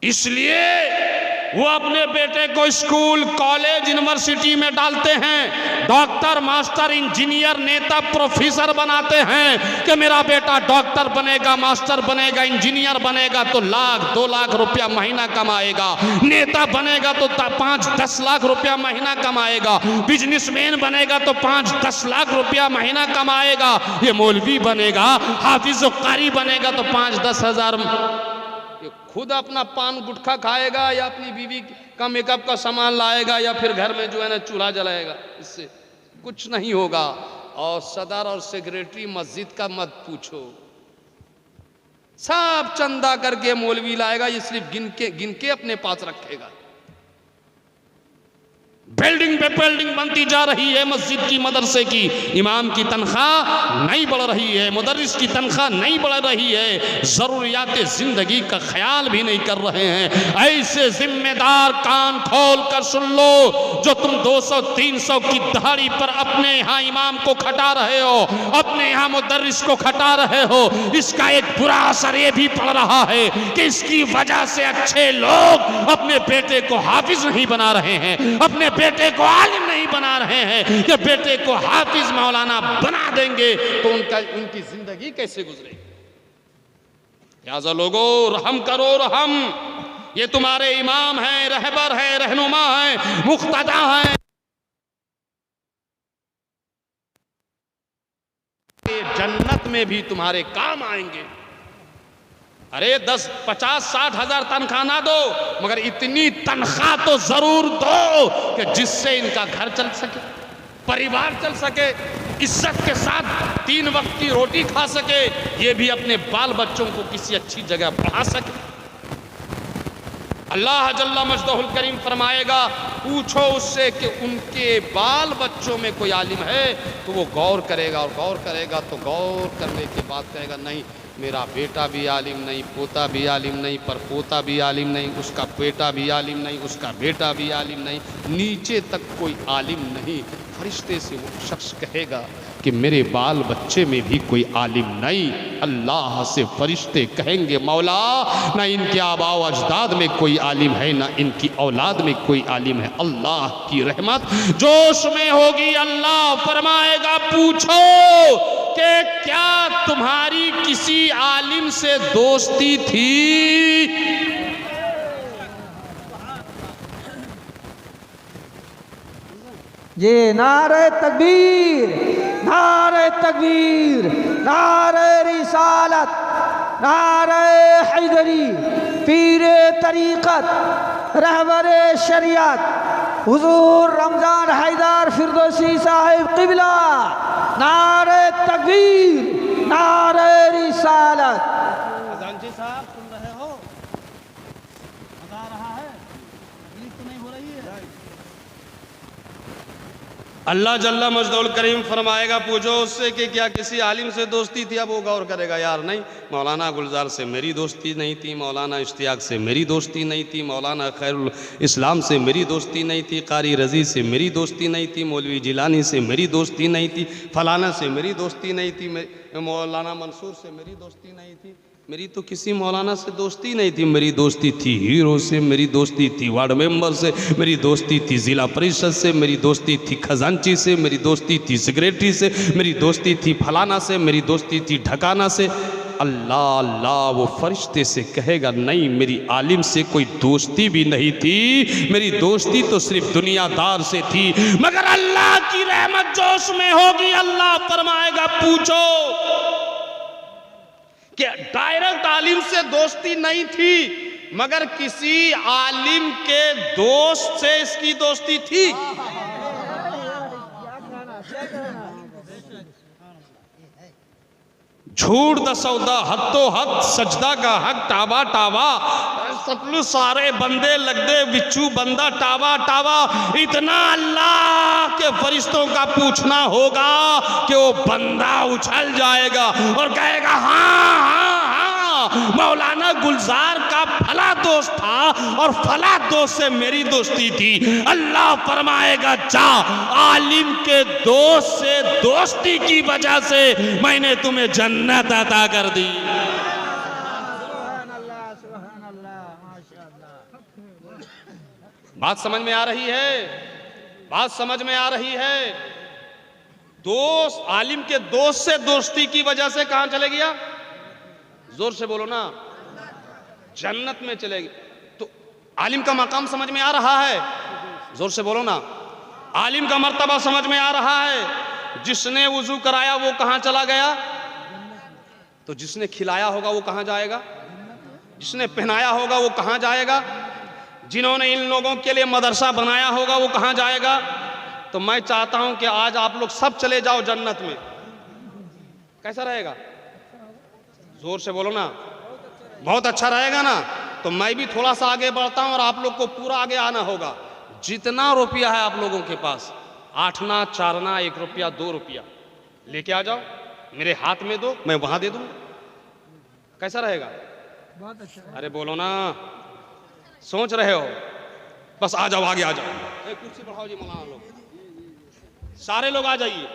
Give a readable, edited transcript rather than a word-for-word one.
इसलिए वो अपने बेटे को स्कूल, कॉलेज, यूनिवर्सिटी में डालते हैं, डॉक्टर, मास्टर, इंजीनियर, नेता, प्रोफेसर बनाते हैं कि मेरा बेटा डॉक्टर बनेगा, मास्टर बनेगा, इंजीनियर बनेगा तो 1-2 लाख रुपया महीना कमाएगा, नेता बनेगा तो 5-10 लाख रुपया महीना कमाएगा, बिजनेसमैन बनेगा तो 5-10 लाख रुपया महीना कमाएगा, ये मौलवी बनेगा, हाफिज कारी बनेगा तो 5-10 हजार। खुद अपना पान गुटखा खाएगा या अपनी बीवी का मेकअप का सामान लाएगा या फिर घर में जो है ना चूल्हा जलाएगा, इससे कुछ नहीं होगा। और सदर और सेक्रेटरी मस्जिद का मत पूछो, सब चंदा करके मौलवी लाएगा, ये सिर्फ गिन के अपने पास रखेगा। बिल्डिंग पे बिल्डिंग बनती जा रही है मस्जिद की, मदरसे की, इमाम की तनख्वाह नहीं बढ़ रही है, मुदर्रिस की तनख्वाह नहीं बढ़ रही है, जरूरियात जिंदगी का ख्याल भी नहीं कर रहे हैं। ऐसे जिम्मेदार कान खोल कर सुन लो, जो तुम 200-300 की दहाड़ी पर अपने यहाँ इमाम को खटा रहे हो, अपने यहाँ मुदर्रिस को खटा रहे हो, इसका एक बुरा असर ये भी पड़ रहा है कि इसकी वजह से अच्छे लोग अपने बेटे को हाफिज नहीं बना रहे हैं, अपने बेटे को आलिम नहीं बना रहे हैं कि बेटे को हाफिज मौलाना बना देंगे तो उनकी जिंदगी कैसे गुजरेगी। लिहाजा लोगों, रहम करो, रहम। ये तुम्हारे इमाम हैं, रहबर हैं, रहनुमा हैं, मुक्तदा हैं, जन्नत में भी तुम्हारे काम आएंगे। अरे 10-50-60 हजार तनख्वाह ना दो, मगर इतनी तनख्वाह तो जरूर दो कि जिससे इनका घर चल सके, परिवार चल सके, इज्जत के साथ 3 वक्त की रोटी खा सके, ये भी अपने बाल बच्चों को किसी अच्छी जगह पढ़ा सके। अल्लाह जल्ला मजदहुल करीम फरमाएगा, पूछो उससे कि उनके बाल बच्चों में कोई आलिम है, तो वो गौर करेगा, और गौर करेगा तो गौर करने के बाद कहेगा नहीं, मेरा बेटा भी आलिम नहीं, पोता भी आलिम नहीं, परपोता भी आलिम नहीं, उसका बेटा भी आलिम नहीं, उसका बेटा भी आलिम नहीं, नीचे तक कोई आलिम नहीं। फरिश्ते से वो शख्स कहेगा कि मेरे बाल बच्चे में भी कोई आलिम नहीं। अल्लाह से फरिश्ते कहेंगे, मौला ना इनके आबाओ अजदाद में कोई आलिम है, ना इनकी औलाद में कोई आलिम है। अल्लाह की रहमत जोश में होगी। अल्लाह फरमाएगा, पूछो कि क्या तुम्हारी किसी आलिम से दोस्ती थी? ये नारे तकबीर, नारे तकबीर, नारे रिसालत, नारे हैदरी, पीरे तरीक़त, रहबरे शरीयत, हुजूर रमजान हैदर फिरदौसी साहिब क़िबला, नारे तकबीर, नारे रिसालत। खजांची साहब सुन रहे हो? बता रहा है, तकलीफ तो नहीं हो रही है? अल्लाह जल्ला मजदुल करीम फरमाएगा, पूछो उससे कि क्या किसी आलिम से दोस्ती थी? अब वो गौर करेगा, यार नहीं, मौलाना गुलजार से मेरी दोस्ती नहीं थी, मौलाना इश्तियाक से मेरी दोस्ती नहीं थी, मौलाना खैरुल इस्लाम से मेरी दोस्ती नहीं थी, कारी रजी से मेरी दोस्ती नहीं थी, मौलवी जिलानी से मेरी दोस्ती नहीं थी, फलाना से मेरी दोस्ती नहीं थी, मौलाना मंसूर से मेरी दोस्ती नहीं थी, मेरी तो किसी मौलाना से दोस्ती नहीं थी। मेरी दोस्ती थी हीरो से, मेरी दोस्ती थी वार्ड मेंबर से, मेरी दोस्ती थी ज़िला परिषद से, मेरी दोस्ती थी खजांची से, मेरी दोस्ती थी सेक्रेटरी से, मेरी दोस्ती थी फलाना से, मेरी दोस्ती थी ढकाना से। अल्लाह अल्लाह वो फरिश्ते से कहेगा, नहीं, मेरी आलिम से कोई दोस्ती भी नहीं थी, मेरी दोस्ती तो सिर्फ दुनियादार से थी। मगर अल्लाह की रहमत जोश में होगी। अल्लाह फरमाएगा, पूछो कि डायरेक्ट आलिम से दोस्ती नहीं थी, मगर किसी आलिम के दोस्त से इसकी दोस्ती थी। झूठ दा सौदा, हत्तो हद, सजदा का हक, टावा टावा, सतलू सारे बंदे लगदे बिच्छू बंदा टावा टावा। इतना अल्लाह के फरिश्तों का पूछना होगा कि वो बंदा उछल जाएगा और कहेगा, हाँ हाँ हाँ, मौलाना गुलजार का फला दोस्त था और फला दोस्त से मेरी दोस्ती थी। अल्लाह फरमाएगा, जा, आलिम के दोस्त से दोस्ती की वजह से मैंने तुम्हें जन्नत अता कर दी। बात समझ में आ रही है? बात समझ में आ रही है? दोस्त, आलिम के दोस्त से दोस्ती की वजह से कहां चले गया? जोर से बोलो ना, जन्नत में चलेगी। तो आलिम का मकाम समझ में आ रहा है? जोर से बोलो ना, आलिम का मर्तबा समझ में आ रहा है? जिसने वुजू कराया वो कहां चला गया? तो जिसने खिलाया होगा वो कहां जाएगा? जिसने पहनाया होगा वो कहां जाएगा? जिन्होंने इन लोगों के लिए मदरसा बनाया होगा वो कहां जाएगा? तो मैं चाहता हूं कि आज आप लोग सब चले जाओ जन्नत में। कैसा रहेगा? जोर से बोलो ना, बहुत अच्छा रहेगा ना। तो मैं भी थोड़ा सा आगे बढ़ता हूं और आप लोग को पूरा आगे आना होगा। जितना रुपया है आप लोगों के पास, 8 आना 4 आना 1 रुपया 2 रुपया लेके आ जाओ, मेरे हाथ में दो, मैं वहां दे दूंगा। कैसा रहेगा? बहुत अच्छा। अरे बोलो ना, सोच रहे हो? बस आ जाओ, आगे आ जाओ। कुर्सी बढ़ाओ जी, मौलाना लोग सारे लोग आ जाइए।